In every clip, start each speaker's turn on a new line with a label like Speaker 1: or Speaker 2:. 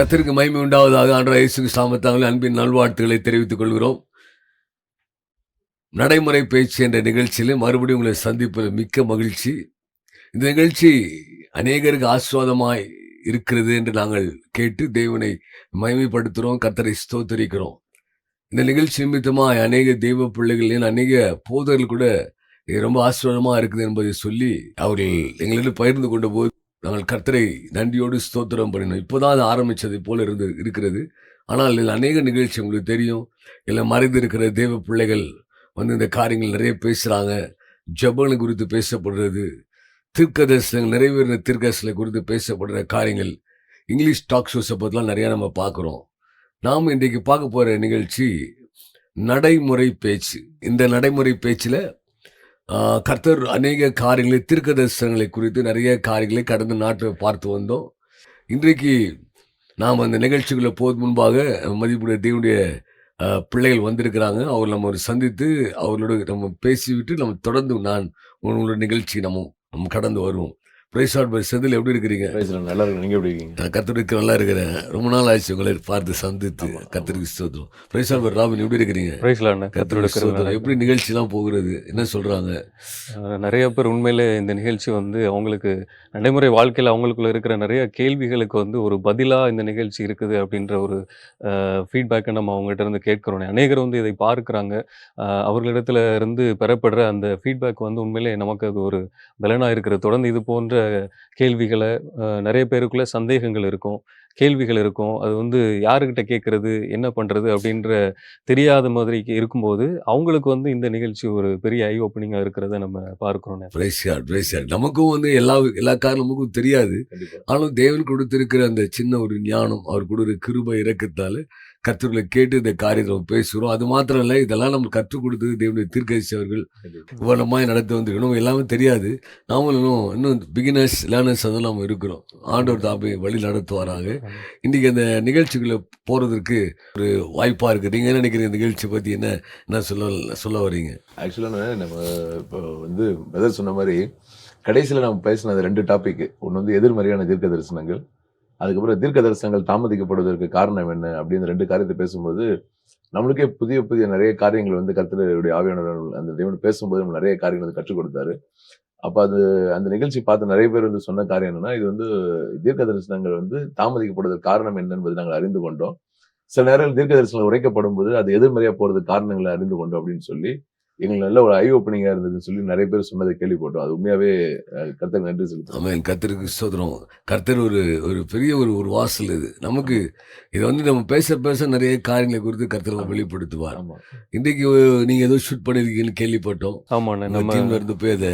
Speaker 1: கர்த்தருக்கு மகிமை உண்டாவதாக. ஆண்டவராகிய இயேசு கிறிஸ்து நாமத்தினாலே அன்பின் நல்வாழ்த்துக்களை தெரிவித்துக் கொள்கிறோம். நடைமுறை பேச்சு என்ற நிகழ்ச்சியிலே மறுபடியும் உங்களை சந்திப்பதில் மிக்க மகிழ்ச்சி. இந்த நிகழ்ச்சி அநேகருக்கு ஆசீர்வாதமாய் இருக்கிறது என்று நாங்கள் கேட்டு தேவனை மகிமைப்படுத்துகிறோம், கர்த்தரை ஸ்தோத்திரிக்கிறோம். இந்த நிகழ்ச்சி நிமித்தமாய் அநேக தெய்வ பிள்ளைகள், அநேக போதகர்கள் கூட இது ரொம்ப ஆசீர்வாதமாக இருக்குது என்பதை சொல்லி அவர்கள் எங்களிடம் பகிர்ந்து கொண்ட போது நாங்கள் கர்த்தரை நன்றியோடு ஸ்தோத்திரம் பண்ணினோம். இப்போதான் அது ஆரம்பித்ததை போல இருக்கிறது. ஆனால் இதில் அநேக நிகழ்ச்சி உங்களுக்கு தெரியும். இல்லை மறைந்திருக்கிற தேவ பிள்ளைகள் வந்து இந்த காரியங்கள் நிறைய பேசுகிறாங்க. ஜெபங்கள் குறித்து பேசப்படுறது, தீர்க்கதரிசனங்கள் நிறைவேறின தீர்க்கதரிசனங்களை குறித்து பேசப்படுற காரியங்கள், இங்கிலீஷ் டாக் ஷோஸை பற்றிலாம் நிறையா நம்ம பார்க்குறோம். நாம் இன்றைக்கு பார்க்க போகிற நிகழ்ச்சி நடைமுறை பேச்சு. இந்த நடைமுறை பேச்சில் கர்த்தர் அநேக காரியங்களை, தீர்க்கதரிசனங்களை குறித்து நிறைய காரியங்களை கடந்த நாட்டில் பார்த்து வந்தோம். இன்றைக்கு நாம் அந்த நிகழ்ச்சிக்குள்ளே போவது முன்பாக மதிப்புடைய தேவனுடைய பிள்ளைகள் வந்திருக்கிறாங்க. அவர் நம்ம சந்தித்து அவர்களோடு நம்ம பேசிவிட்டு நம்ம தொடர்ந்து உங்களோட நிகழ்ச்சி நம்ம கடந்து வருவோம். பிரைஸ் லார்ட் பிரதர் செந்தில், எப்படி இருக்கிறீங்க?
Speaker 2: நல்லா இருக்கு. நீங்க எப்படி இருக்கீங்க?
Speaker 1: நான் கர்த்தருக்கு நல்லா இருக்கிறேன். ரொம்ப நாள் ஆச்சு உங்களை பார்த்து சந்தித்து. கர்த்தருக்கு ஸ்தோத்திரம். பிரைஸ் லார்ட் பிரதர் ராபின், எப்படி இருக்கிறீங்க?
Speaker 2: Praise lord.
Speaker 1: கர்த்தருக்கு ஸ்தோத்திரம். எப்படி நிகழ்ச்சிலாம் போகிறது, என்ன சொல்றாங்க?
Speaker 2: நிறைய பேர் உண்மையிலே இந்த நிகழ்ச்சி அவங்களுக்கு நடைமுறை வாழ்க்கையில் அவங்களுக்குள்ள இருக்கிற நிறைய கேள்விகளுக்கு ஒரு பதிலாக இந்த நிகழ்ச்சி இருக்குது அப்படின்ற ஒரு ஃபீட்பேக்கை நம்ம அவங்ககிட்ட இருந்து கேட்கிறோம். அநேகர் இதை பார்க்குறாங்க. அவர்களிடத்துல இருந்து பெறப்படுற அந்த ஃபீட்பேக் உண்மையிலே நமக்கு அது ஒரு பலனாக இருக்கிறது. தொடர்ந்து இது போன்ற கேள்விகளை, நிறைய பேருக்குள்ள சந்தேகங்கள் இருக்கும், கேள்விகள் இருக்கும். அது யாருக்கிட்ட கேட்கறது, என்ன பண்ணுறது அப்படின்ற தெரியாத மாதிரி இருக்கும்போது அவங்களுக்கு இந்த நிகழ்ச்சி ஒரு பெரிய ஐ ஓப்பனிங்காக இருக்கிறத நம்ம பார்க்குறோம்.
Speaker 1: நமக்கும் எல்லா காரணம் நமக்கும் தெரியாது. ஆனாலும் தேவன் கொடுத்திருக்கிற அந்த சின்ன ஒரு ஞானம், அவர் கொடுக்கிற கிருபை இரக்கத்தால் கர்த்தர்களை கேட்டு இந்த காரியத்தை நம்ம பேசுகிறோம். அது மாத்திரம் இல்லை, இதெல்லாம் நம்ம கற்றுக் கொடுத்தது தேவனுடைய தீர்க்கதரிசி அவர்கள். இவ்வளவு நடத்த வந்துருக்கணும், எல்லாமே தெரியாது. நாமளும் இன்னும் பிகினர்ஸ் லேர்னர்ஸ் அதெல்லாம் நம்ம இருக்கிறோம். ஆண்டவர் தாப்பை வழி நடத்துவாராங்க. இன்றைக்கி அந்த நிகழ்ச்சிக்குள்ளே போகிறதுக்கு ஒரு வாய்ப்பாக இருக்குது. நீங்கள் என்ன நினைக்கிறீங்க? நிகழ்ச்சி பற்றி என்ன சொல்ல வரீங்க?
Speaker 3: ஆக்சுவலாக நம்ம இப்போ பிரதர் சொன்ன மாதிரி கடைசியில் நம்ம பேசினது 2 டாபிக். ஒன்று எதிர்மறையான தீர்க்க தரிசனங்கள், அதுக்கப்புறம் தீர்க்க தரிசனங்கள் தாமதிக்கப்படுவதற்கு காரணம் என்ன அப்படின்னு 2 காரியத்தை பேசும்போது நம்மளுக்கே புதிய புதிய நிறைய காரியங்கள் கர்த்தருடைய ஆவியானவர் அந்த தேவன் பேசும்போது நம்ம நிறைய காரியங்கள் கற்றுக் கொடுத்தாரு. அப்போ அந்த நிகழ்ச்சி பார்த்து நிறைய பேர் சொன்ன காரியம் என்னன்னா, இது தீர்க்க தரிசனங்கள் தாமதிக்கப்படுவதற்கு காரணம் என்ன என்பதை நாங்கள் அறிந்து கொண்டோம். சில நேரங்கள் தீர்க்க தரிசனங்கள் உரைக்கப்படும் போது அது எதிர்மறையா போறதுக்கு காரணங்களை அறிந்து கொண்டோம் அப்படின்னு சொல்லி எங்களுக்கு நல்ல ஒரு ஐ ஓப்பனிங்கா இருந்ததுன்னு சொல்லி நிறைய பேர் சொன்னதை கேள்விப்பட்டோம். அது உண்மையாவே கர்த்தருக்கு நன்றி செலுத்தும்.
Speaker 1: ஆமென். கர்த்தருக்கு ஸ்தோத்திரம். கர்த்தர் ஒரு பெரிய ஒரு வாசல். இது நமக்கு இது நம்ம பேச நிறைய காரியங்களை குறித்து கர்த்தர் வெளிப்படுத்துவார். இன்றைக்கு நீங்க ஏதோ ஷூட் பண்ணிருக்கீங்கன்னு கேள்விப்பட்டோம். நம்ம டீம்ல இருந்து போய் அதை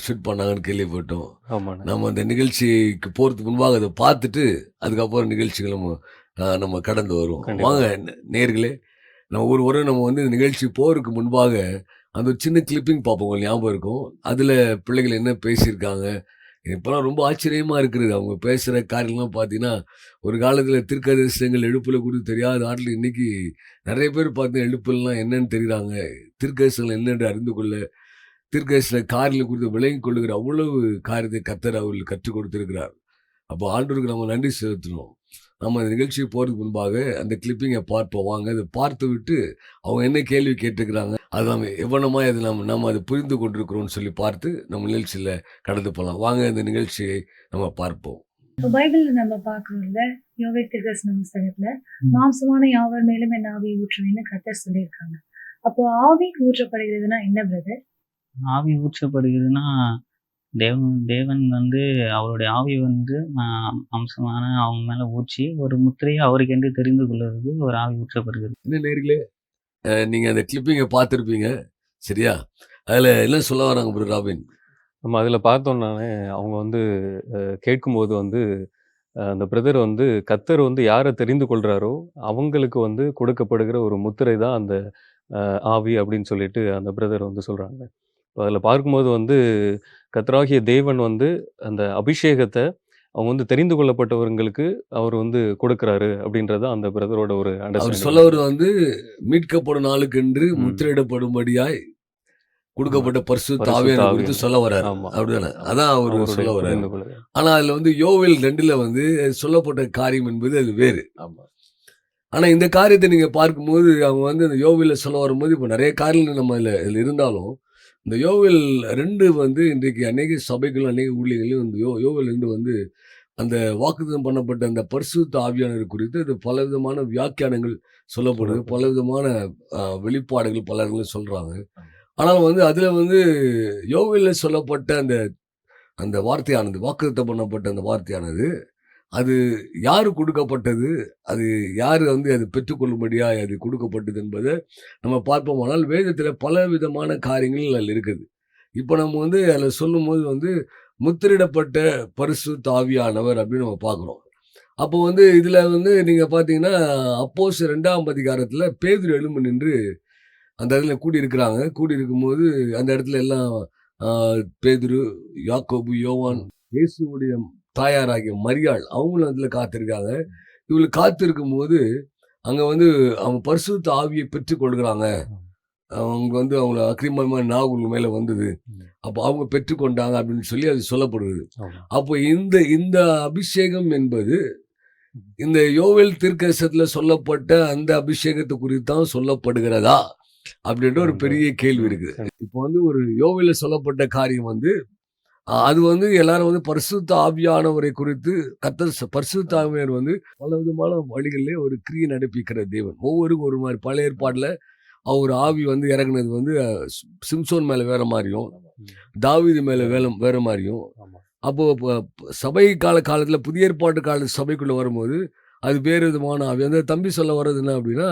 Speaker 1: ஷூட் பண்ணாங்கன்னு கேள்விப்பட்டோம். நம்ம அந்த நிகழ்ச்சிக்கு போறதுக்கு முன்பாக அதை பார்த்துட்டு அதுக்கப்புறம் நிகழ்ச்சிகள் நம்ம கடந்து வருவோம். வாங்க நேயர்களே, நம்ம ஒரு முறை நம்ம இந்த நிகழ்ச்சி போறதுக்கு முன்பாக அந்த ஒரு சின்ன கிளிப்பிங் பார்ப்போம். ஞாபகம் இருக்கும். அதில் பிள்ளைகள் என்ன பேசியிருக்காங்க. இப்போலாம் ரொம்ப ஆச்சரியமாக இருக்கிறது. அவங்க பேசுகிற காரியங்கள்லாம் பார்த்தீங்கன்னா, ஒரு காலத்தில் தீர்க்கதரிசனங்கள் எழுப்புல குறித்து தெரியாத ஆட்டில் இன்றைக்கி நிறைய பேர் பார்த்தீங்கன்னா எழுப்புலாம் என்னன்னு தெரிகிறாங்க. தீர்க்கதரிசனங்கள் என்னென்று அறிந்து கொள்ள, தீர்க்கதரிசன காரியங்கள் குறித்து விளங்கி கொள்ளுகிற அவ்வளவு காரியத்தை கர்த்தர் அவர்கள் கற்றுக் கொடுத்திருக்கிறார். அப்போ ஆண்டவருக்கு நம்ம நன்றி செலுத்தணும். நம்ம அந்த நிகழ்ச்சிக்கு போகிறதுக்கு முன்பாக அந்த கிளிப்பிங்கை பார்ப்போம். வாங்க, அதை பார்த்து விட்டு அவங்க என்ன கேள்வி கேட்டுக்கிறாங்க, அது நம்ம எவ்வளோமாய் அது நம்ம அதை புரிந்து கொண்டிருக்கிறோம்னு சொல்லி பார்த்து நம்ம நிகழ்ச்சியில் கடந்து போகலாம். வாங்க, இந்த நிகழ்ச்சியை நம்ம பார்ப்போம்.
Speaker 4: பைபிள்ல நம்ம பார்க்கறோம்ல, யோவேல் தீர்க்கதரிசன புத்தகத்துல மாம்சமான யாவர் மேலும் என் ஆவியை ஊற்றுவேன்னு கர்த்தர் சொல்லியிருக்காங்க. அப்போ ஆவி ஊற்றப்படுகிறதுனா என்ன பிரதர்?
Speaker 5: ஆவி ஊற்றப்படுகிறதுனா தேவன் அவருடைய ஆவி அம்சமான அவங்க மேல ஊற்றி ஒரு முத்திரையை அவருக்கு என்று தெரிந்து கொள்வது ஒரு ஆவி ஊற்றப்படுகிறது.
Speaker 1: என்ன நேர்களே, நீங்க அந்த கிளிப்பிங்கை பார்த்துருப்பீங்க, சரியா? அதில் என்ன சொல்ல வராங்க ப்ரோ ராபின்?
Speaker 2: நம்ம அதில் பார்த்தோம்னாலே அவங்க கேட்கும்போது அந்த பிரதர் கர்த்தர் யாரை தெரிந்து கொள்கிறாரோ அவங்களுக்கு கொடுக்கப்படுகிற ஒரு முத்திரை தான் அந்த ஆவி அப்படின்னு சொல்லிட்டு அந்த பிரதர் சொல்கிறாங்க. அதில் பார்க்கும்போது கர்த்தராகிய தேவன் அந்த அபிஷேகத்தை அவங்க தெரிந்து கொள்ளப்பட்டவர்களுக்கு அவர் கொடுக்குறாரு அப்படின்றது அந்த பிரதரோட ஒரு
Speaker 1: அவர் சொல்லவர் மீட்கப்படும் நாளுக்கென்று முத்திரையிடப்படும்படியாய் கொடுக்கப்பட்ட பரிசுத்த
Speaker 2: பரிசுத்த
Speaker 1: ஆவியானவர்
Speaker 2: ஆவியானவர்.
Speaker 1: குறித்து சொல்ல வர்றாரு.
Speaker 2: ஆமா.
Speaker 1: அப்படிதானே? அதான் அவரு
Speaker 2: அவருடைய
Speaker 1: சொல்ல வர்றாரு.
Speaker 2: புரிந்து கொள்ளுதல்.
Speaker 1: ஆனா அதுல வந்து யோவேல் 2ல வந்து சொல்லப்பட்ட காரியம் என்பது அது வேறு.
Speaker 3: ஆமா.
Speaker 1: ஆனா இந்த காரியத்தை நீங்க பார்க்கும்போது அவங்க வந்து அந்த யோவேல்ல சொல்ல வரும்போது இப்ப நிறைய காரியங்கள் நம்ம இதுல இருந்தாலும் இந்த யோவேல் 2 வந்து இன்றைக்கு அநேக சபைகளும் அநேக ஊழியர்களும் இந்த யோவேல் 2 வந்து அந்த வாக்குத்தத்தம் பண்ணப்பட்ட அந்த பரிசுத்த ஆவியானவர் குறித்து அது பலவிதமான வியாக்கியானங்கள் சொல்லப்படுது. பலவிதமான வெளிப்பாடுகள் பலர்களும் சொல்றாங்க. ஆனால் வந்து அதுல வந்து யோவேல்ல சொல்லப்பட்ட அந்த அந்த வார்த்தையானது, வாக்குத்தத்தம் பண்ணப்பட்ட அந்த வார்த்தையானது, அது யாரு கொடுக்கப்பட்டது? அது யாரு வந்து அது பெற்றுக்கொள்ளும்படியாய் அது கொடுக்கப்பட்டது என்பதை நம்ம பார்ப்போமானால், வேதத்தில பலவிதமான காரியங்கள் அதில இருக்குது. இப்ப நம்ம வந்து அதில சொல்லும்போது வந்து, முத்திரிடப்பட்ட பரிசுத்த ஆவியானவர் அப்படின்னு நம்ம பார்க்குறோம். அப்போ வந்து இதில வந்து நீங்க பார்த்தீங்கன்னா, அப்போஸ்தலர் 2ஆம் அதிகாரத்தில பேதுரு எழும்பி நின்று அந்த இடத்துல கூடியிருக்கிறாங்க. கூடியிருக்கும்போது அந்த இடத்துல எல்லாம் ஆ பேதுரு, யாக்கோபு, யோவான், இயேசுவுடைய தாயாராகிய மரியாள் அவங்களும் அதில காத்திருக்காங்க. இவங்க காத்திருக்கும்போது, அங்க வந்து அவங்க பரிசுத்த ஆவியை பெற்றுக்கொள்கிறாங்க. அவங்க வந்து அவங்கள அக்கினிமயமான நாவு மேல வந்தது. அப்ப அவங்க பெற்றுக்கொண்டாங்க அப்படின்னு சொல்லி அது சொல்லப்படுது.
Speaker 2: ஆமா.
Speaker 1: அப்போ இந்த இந்த அபிஷேகம் என்பது, இந்த யோவேல் தீர்க்கதரிசனத்துல சொல்லப்பட்ட அந்த அபிஷேகத்த குறித்து தான் சொல்லப்படுகிறதா? அப்படின்ற ஒரு பெரிய கேள்வி இருக்குது. இப்போ வந்து ஒரு யோவேல்ல சொல்லப்பட்ட காரியம் வந்து, அது வந்து எல்லாரும் வந்து பரிசுத்த ஆவியானவரை குறித்து பரிசுத்த ஆவியானவர் வந்து பலவிதமான வழிகளிலே ஒரு கிரியை நடப்பிக்கிற தேவன். ஒவ்வொருவருக்கும் ஒரு மாரி. பழைய ஏற்பாடுல அவர் ஆவி வந்து இறங்குனது வந்து சிம்சோன் மேல வேற மாரியும், தாவீது மேல வேற மாரியும்.
Speaker 2: ஆமா.
Speaker 1: அப்போ சபை காலத்துல புதிய ஏற்பாட்டு கால சபைக்குள்ள வரும்போது, அது வேறு விதமான ஆவி. அந்த தம்பி சொல்ல வர்றது என்ன அப்படின்னா,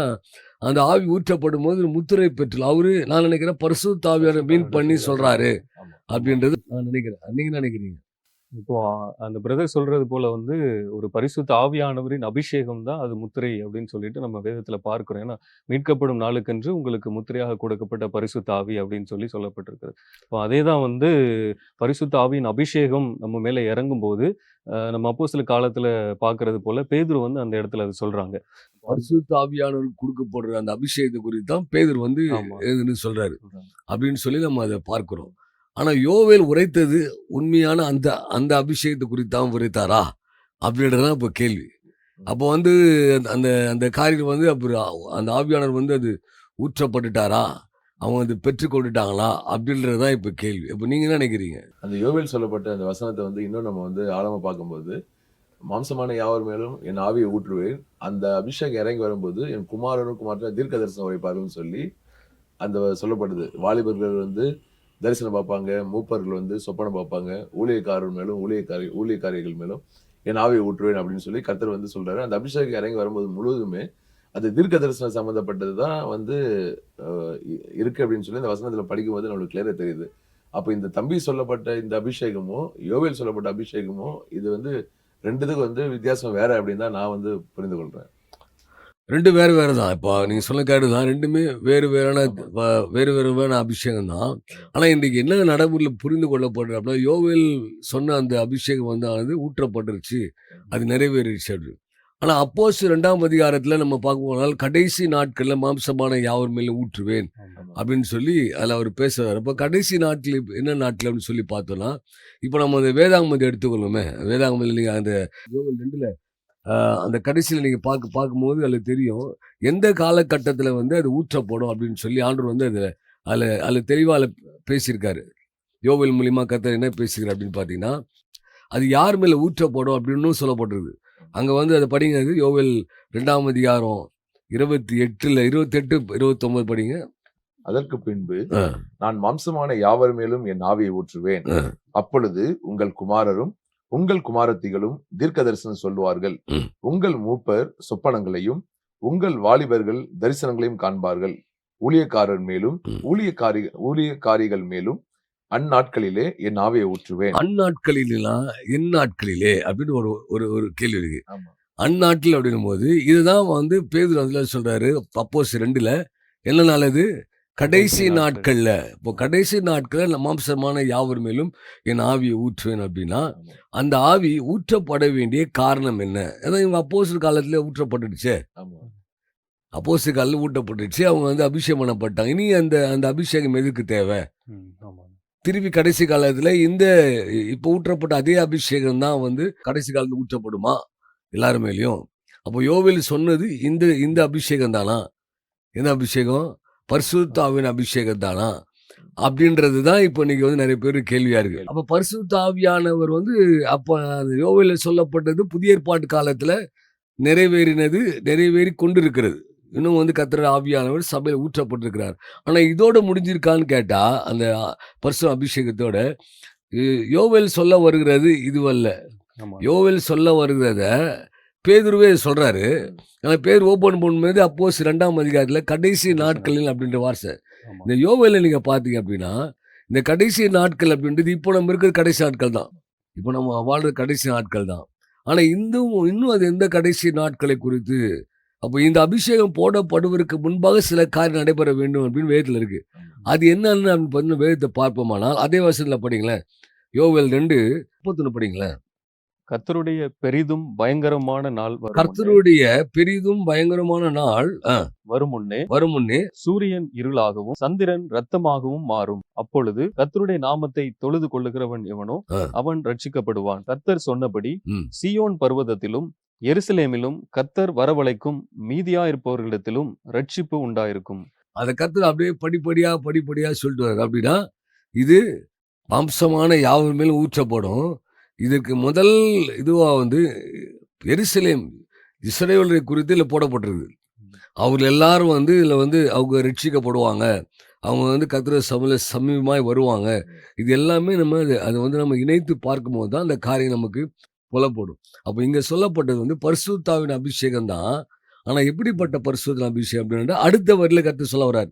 Speaker 1: அந்த ஆவி ஊற்றப்படும்போது முத்திரை பெற்று அவரு நான் நினைக்கிறேன் பரிசுத்த ஆவியானவர் மீன் பண்ணி சொல்றாரு
Speaker 3: ஆமா.
Speaker 1: அப்படின்றது நான் நினைக்கிறேன். நீங்க என்ன நினைக்கிறீங்க?
Speaker 2: இப்போ அந்த பிரதர் சொல்றது போல வந்து ஒரு பரிசுத்த ஆவியானவரின் அபிஷேகம் தான் அது முத்திரை அப்படின்னு சொல்லிட்டு நம்ம வேதத்துல பார்க்கிறோம். ஏன்னா மீட்கப்படும் நாளுக்கென்று உங்களுக்கு முத்திரையாக கொடுக்கப்பட்ட பரிசுத்த ஆவி அப்படின்னு சொல்லி சொல்லப்பட்டிருக்கு. இப்போ அதே தான் வந்து பரிசுத்த ஆவியின் அபிஷேகம் நம்ம மேல இறங்கும்போது நம்ம அப்போஸ்தலர் காலத்துல பார்க்கிறது போல பேதுரு வந்து அந்த இடத்துல அது சொல்றாங்க.
Speaker 1: பரிசுத்த ஆவியானவருக்கு கொடுக்கப்படுற அந்த அபிஷேகத்தை குறித்து தான் பேதுரு வந்து
Speaker 2: ஆமா.
Speaker 1: எழுதுன்னு சொல்றாரு அப்படின்னு சொல்லி நம்ம அதை பார்க்கிறோம். ஆனா யோவேல் உரைத்தது உண்மையான அந்த அந்த அபிஷேகத்தை குறித்து தான் உரைத்தாரா அப்படின்றதான் இப்போ கேள்வி. அப்போ வந்து அந்த அந்த காரியம் வந்து அப்புறம் அந்த ஆவியானவர் வந்து அது ஊற்றப்பட்டுட்டாரா, அவங்க அது பெற்றுக்கொண்டுட்டாங்களா அப்படின்றது தான் இப்போ கேள்வி. இப்போ நீங்க என்ன நினைக்கிறீங்க?
Speaker 3: அந்த யோவேல் சொல்லப்பட்ட அந்த வசனத்தை வந்து இன்னும் நம்ம வந்து ஆழமா பார்க்கும்போது, மாம்சமான யாவர் மேலும் என் ஆவியை ஊற்றுவேன். அந்த அபிஷேகம் இறங்கி வரும்போது என் குமாரனும் குமாரனும் தீர்க்க தரிசனம் உரைப்பார்கள்னு சொல்லி அந்த சொல்லப்படுது. வாலிபர்கள் வந்து தரிசனம் பார்ப்பாங்க, மூப்பர்கள் வந்து சொப்பனம் பார்ப்பாங்க, ஊழியக்காரர் மேலும் ஊழியக்காரிகள் மேலும் என் ஆவியை ஊற்றுவேன் அப்படின்னு சொல்லி கர்த்தர் வந்து சொல்றாரு. அந்த அபிஷேகம் இறங்கி வரும்போது முழுவதுமே அது தீர்க்க தரிசனம் சம்பந்தப்பட்டது தான் வந்து இருக்கு அப்படின்னு சொல்லி இந்த வசனத்துல படிக்கும்போது நம்மளுக்கு கிளியரா தெரியுது. அப்போ இந்த தம்பி சொல்லப்பட்ட இந்த அபிஷேகமும் யோவேல் சொல்லப்பட்ட அபிஷேகமும் இது வந்து ரெண்டுத்துக்கும் வந்து வித்தியாசம் வேற அப்படின்னு தான் நான் வந்து புரிந்து கொள்றேன்.
Speaker 1: 2 வேற வேற தான். இப்போ நீங்க சொன்ன கருத்து தான். 2மே வேறு வேறான அபிஷேகம் தான். ஆனா இன்றைக்கு என்ன நடைமுறையில புரிந்து கொள்ளப்படுது அப்படின்னா, யோவேல் சொன்ன அந்த அபிஷேகம் வந்து ஆனது ஊற்றப்பட்டுருச்சு. அது நிறைவேறிடுச்சு அப்படின்னு. ஆனா அப்போஸ்தலர் 2ஆம் அதிகாரத்துல நம்ம பார்க்க போனால் கடைசி நாட்கள்ல மாம்சமான யாவர் மேலும் ஊற்றுவேன் அப்படின்னு சொல்லி அதில் அவர் பேசுறாரு. அப்போ கடைசி நாட்கள் என்ன நாட்கள் அப்படின்னு சொல்லி பார்த்தோம்னா, இப்போ நம்ம அந்த வேதாகமத்தை எடுத்துக்கொள்ளுமே. வேதாகமத்தில் நீங்க அந்த யோவேல் 2ல அந்த கடைசியில நீங்க பார்க்கும்போது அதுல தெரியும். எந்த காலகட்டத்தில வந்து அது ஊற்றப்படும் அப்படின்னு சொல்லி ஆண்டவர் வந்து அதுல தெளிவா பேசியிருக்காரு. யோவேல் மூலியமா கர்த்தர் என்ன பேசுகிறார் அப்படின்னு பார்த்தீங்கன்னா, அது யார் மேல ஊற்றப்படும் அப்படின்னும் சொல்லப்பட்டிருக்கு. அங்க வந்து அத படிங்க. அது யோவேல் 2ஆம் அதிகாரம் 28, 29 படிங்க.
Speaker 3: அதற்கு பின்பு
Speaker 1: ஆ.
Speaker 3: நான் மாம்சமான யாவர் மேலும் என் ஆவியை ஊற்றுவேன்.
Speaker 1: ஆ.
Speaker 3: அப்பொழுது உங்கள் குமாரரும் உங்கள் குமாரத்திகளும் தீர்க்க தரிசனம் சொல்லுவார்கள்.
Speaker 1: ம்.
Speaker 3: உங்கள் மூப்பர் சொப்பனங்களையும் உங்கள் வாலிபர்கள் தரிசனங்களையும் காண்பார்கள். ஊழியக்காரர் மேலும்
Speaker 1: ம்.
Speaker 3: ஊழியக்காரிகள் மேலும் அந்நாட்களிலே என் ஆவியை ஊற்றுவேன்.
Speaker 1: அந்நாட்களிலாம் எந்நாட்களிலே அப்படின்னு ஒரு ஒரு ஒரு கேள்வி இருக்கு.
Speaker 3: ஆமா.
Speaker 1: அந்நாட்கள் அப்படின்னும்போது இதுதான் வந்து பேதுரு அதுல சொல்றாரு. அப்போஸ்தலர் 2ல என்ன நாள் அது? கடைசி நாட்கள்ல. இப்போ கடைசி நாட்கள்ல மாம்சமான யாவர் மேலும் என் ஆவியை ஊற்றுவேன் அப்படின்னா,
Speaker 3: ஆமா.
Speaker 1: அந்த ஆவி ஊற்றப்பட வேண்டிய காரணம் என்ன? ஏன்னா இவங்க அப்போஸ்தலர் காலத்துல ஊற்றப்பட்டுடுச்சே.
Speaker 3: ஆமா.
Speaker 1: அப்போஸ்தலர்கள் ஊட்டப்பட்டுச்சு. அவங்க வந்து அபிஷேகம் பண்ணப்பட்டாங்க. இனி அந்த அந்த அபிஷேகம் எதுக்கு தேவை?
Speaker 2: ஆமாங்க.
Speaker 1: திருப்பி கடைசி காலத்துல இப்ப ஊற்றப்பட்ட அதே அபிஷேகம் தான் வந்து கடைசி காலத்துல ஊற்றப்படுமா எல்லார் மேலயும்? அப்போ யோவேல் சொன்னது இந்த இந்த அபிஷேகம் தானா? என்ன அபிஷேகம்? பரிசுத்த ஆவியின் அபிஷேகம் தானா? அப்படின்றது தான் இப்போ இன்னைக்கு வந்து நிறைய பேர் கேள்வியா இருக்கு. அப்ப பரிசுத்த ஆவியானவர் வந்து அப்ப அந்த யோவேல்ல சொல்லப்பட்டது புதிய ஏற்பாட்டு காலத்துல நிறைவேறி கொண்டிருக்கிறது. இன்னும் வந்து கர்த்தருடைய ஆவியானவர் சபையில ஊற்றப்பட்டிருக்கிறார். ஆனா இதோட முடிஞ்சிருக்கான்னு கேட்டா, அந்த பரிசுத்த அபிஷேகத்தோட யோவேல் சொல்ல வருகிறது இதுவல்ல.
Speaker 2: ஆமா.
Speaker 1: யோவேல் சொல்ல வருகிறத பேதுருவே சொல்றாரு. ஆனா பேதுரு ஓப்பன் பண்ணும்போது அப்போஸ்தலர் 2ஆம் அதிகாரத்துல கடைசி நாட்களில் அப்படின்ற வார்த்தை.
Speaker 2: ஆமா.
Speaker 1: இந்த யோவேல்ல நீங்க பார்த்தீங்க அப்படின்னா, இந்த கடைசி நாட்கள் அப்படின்றது இப்போ நம்ம இருக்கிற கடைசி நாட்கள் தான். இப்போ நம்ம வாழ்ற கடைசி நாட்கள் தான். ஆனா இன்னும் அது எந்த கடைசி நாட்களை குறித்து, அப்போ இந்த அபிஷேகம் போடப்படுவதற்கு முன்பாக சில காரியம் நடைபெற வேண்டும் அப்படின்னு வேதத்துல இருக்கு. அது என்னன்னு அப்படின்னு பார்த்தீங்கன்னா வேதத்தை பார்ப்போமானால், அதே வசனத்துல படிங்களேன். யோவேல் 2:31 படிங்களேன்.
Speaker 2: கர்த்தருடைய பெரிதும் பயங்கரமான நாள் வரும் முன்னே
Speaker 1: கர்த்தருடைய பெரிதும் பயங்கரமான நாள்
Speaker 2: வரும் முன்னே
Speaker 1: வரும் முன்னே
Speaker 2: சூரியன் இருளாகவும் சந்திரன் இரத்தமாகவும் மாறும். அப்பொழுது கர்த்தருடைய நாமத்தை தொழுது கொள்ளுகிறவன் எவனோ
Speaker 1: ஆ.
Speaker 2: அவன் ரட்சிக்கப்படுவான். கர்த்தர் சொன்னபடி
Speaker 1: ம்.
Speaker 2: சீயோன் பர்வதத்திலும் எருசலேமிலும் கர்த்தர் வரவழைக்கும் மீதியாயிருப்பவர்களிடத்திலும் ரட்சிப்பு உண்டாயிருக்கும்.
Speaker 1: அதை கர்த்தர் அப்படியே படிப்படியா சொல்லிட்டு வர்றாரு. அப்படின்னா இது வம்சமான யாவர் மேலும் ஊற்றப்படும். இதற்கு முதல் இதுவா வந்து எருசலேம் இஸ்ரவேலை குறித்து இதுல போடப்பட்டிருக்கு. அவங்க எல்லாரும் வந்து இதுல வந்து அவங்க ரட்சிக்கப்படுவாங்க. அவங்க வந்து கர்த்தருடைய சபையில சமீபமாய் வருவாங்க. இது எல்லாமே நம்ம அதை வந்து நம்ம இணைத்து பார்க்கும்போது தான் அந்த காரியம் நமக்கு புலப்படும். அப்போ இங்க சொல்லப்பட்டது வந்து பரிசுத்தாவின் அபிஷேகம் தான். ஆனா எப்படிப்பட்ட பரிசுத்த அபிஷேகம் அப்படின்னா அடுத்த வரியில கர்த்தர் சொல்ல வர்றாரு.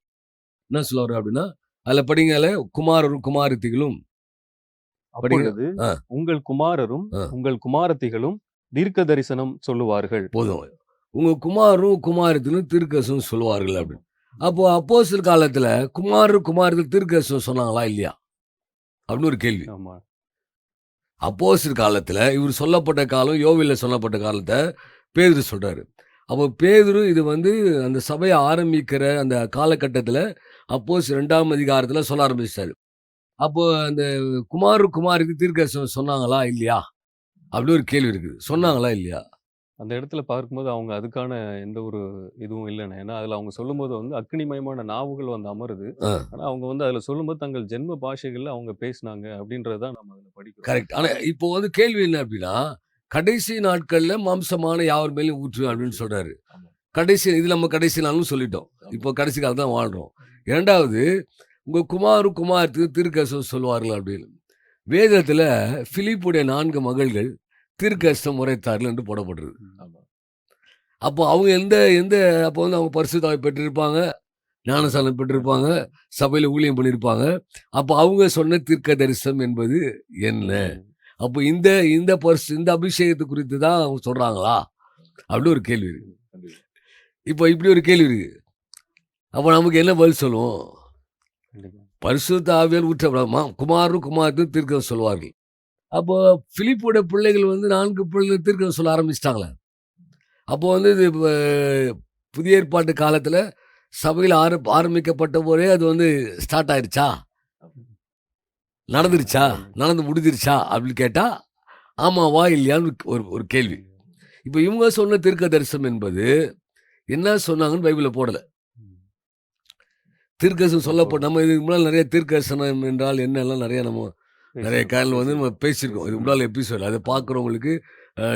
Speaker 1: என்ன சொல்ல வர்றாரு அப்படின்னா, அதுல படிங்கல குமாரரும் குமாரத்திகளும் படிங்க.
Speaker 2: அப்பொழுது
Speaker 1: ஆ.
Speaker 2: உங்கள் குமாரரும்
Speaker 1: ஆ.
Speaker 2: உங்கள் குமாரத்திகளும் தீர்க்க தரிசனம் சொல்லுவார்கள்.
Speaker 1: போதும். உங்க குமாரும் குமாரத்திலும் தீர்க்கதரிசனம் சொல்லுவார்கள் அப்படின்னு. அப்போ அப்போஸ்தலர் காலத்துல குமாரரும் குமாரத்தில் தீர்க்கதரிசனம் சொன்னாங்களா இல்லையா? அப்படின்னு ஒரு கேள்வி.
Speaker 2: ஆமா.
Speaker 1: அப்போஸ்தலர் காலத்துல இவர் சொல்லப்பட்ட காலம் யோவேல்ல சொல்லப்பட்ட காலத்தை பேதுரு சொல்றாரு. அப்போ பேதுரு இது வந்து அந்த சபையை ஆரம்பிக்கிற அந்த காலகட்டத்துல அப்போஸ்தலர் 2ஆம் அதிகாரத்துல சொல்ல ஆரம்பிச்சாரு. அப்போ அந்த குமாரருக்கு தீர்க்கதரிசனம் சொன்னாங்களா இல்லையா? அப்படி ஒரு கேள்வி இருக்குது. சொன்னாங்களா இல்லையா?
Speaker 2: அந்த இடத்துல பார்க்கும்போது அவங்க அதுக்கான எந்த ஒரு இதுவும் இல்லைண்ணே. ஏன்னா அதுல அவங்க சொல்லும்போது வந்து அக்னிமயமான நாவுகள் வந்து அமருது.
Speaker 1: ஆ.
Speaker 2: ஆனா அவங்க வந்து அதுல சொல்லும்போது தங்கள் ஜென்ம பாஷைகள்ல அவங்க பேசினாங்க அப்படின்றதான் நம்ம அதுல படிக்கிறோம்.
Speaker 1: கரெக்ட். ஆனா இப்போ வந்து கேள்வி என்ன அப்படின்னா, கடைசி நாட்கள்ல மாம்சமான யாவர் மேலும் ஊற்றுவேன் அப்படின்னு சொல்றாரு.
Speaker 3: ஆமா.
Speaker 1: இது நம்ம கடைசி நாள்னு சொல்லிட்டோம்.
Speaker 3: ஆமா.
Speaker 1: இப்போ கடைசி காலம் தான் வாழ்றோம். 2வது உங்க குமாரும் குமாரத்துக்கு தீர்க்கதரிசனம் சொல்லுவார்கள் அப்படின்னு. வேதத்துல பிலிப்புடைய 4 மகள்கள் தீர்க்கதரிசனம் உரைத்தார்கள் என்று போடப்பட்டிருக்கு.
Speaker 3: ஆமா.
Speaker 1: அப்போ அவங்க எந்த அப்போ வந்து அவங்க பரிசுத்த ஆவி பெற்றிருப்பாங்க, ஞானஸ்நானம் பெற்றிருப்பாங்க, சபையில ஊழியம் பண்ணியிருப்பாங்க. அப்போ அவங்க சொன்ன தீர்க்க தரிசனம் என்பது என்ன? அப்போ இந்த அபிஷேகத்தை குறித்து தான் அவங்க சொல்றாங்களா? அப்படின்னு ஒரு கேள்வி இருக்கு.
Speaker 3: கண்டிப்பா.
Speaker 1: இப்போ இப்படி ஒரு கேள்வி இருக்கு. அப்போ நமக்கு என்ன பதில் சொல்லுவோம்?
Speaker 2: கண்டிப்பா.
Speaker 1: பரிசுத்த ஆவியால் ஊற்றப்படாமா குமாரும் குமாரத்தையும் தீர்க்க சொல்வார்கள். அப்போ பிலிப்போட பிள்ளைகள் வந்து 4 பிள்ளைகள் தீர்க்க சொல்ல ஆரம்பிச்சிட்டாங்களே. அப்போ வந்து இது புதிய ஏற்பாட்டு காலத்துல சபையில் ஆரம்பிக்கப்பட்ட போதே அது வந்து ஸ்டார்ட் ஆயிருச்சா? நடந்துருச்சா? நடந்து முடிஞ்சிருச்சா? அப்படின்னு கேட்டா ஆமாவா இல்லையான்னு ஒரு கேள்வி. இப்போ இவங்க சொன்ன தீர்க்க தரிசனம் என்பது என்ன சொன்னாங்கன்னு பைபிள்ல போடல. தீர்க்கதரிசனம் சொல்லப்பட்ட நம்ம இதுக்கு முன்னால் நிறைய தீர்க்கதரிசனம் என்றால் என்னெல்லாம் நிறைய காரணம் வந்து நம்ம பேசியிருக்கோம். இது முன்னால் எபிசோட் அதை பார்க்குறவங்களுக்கு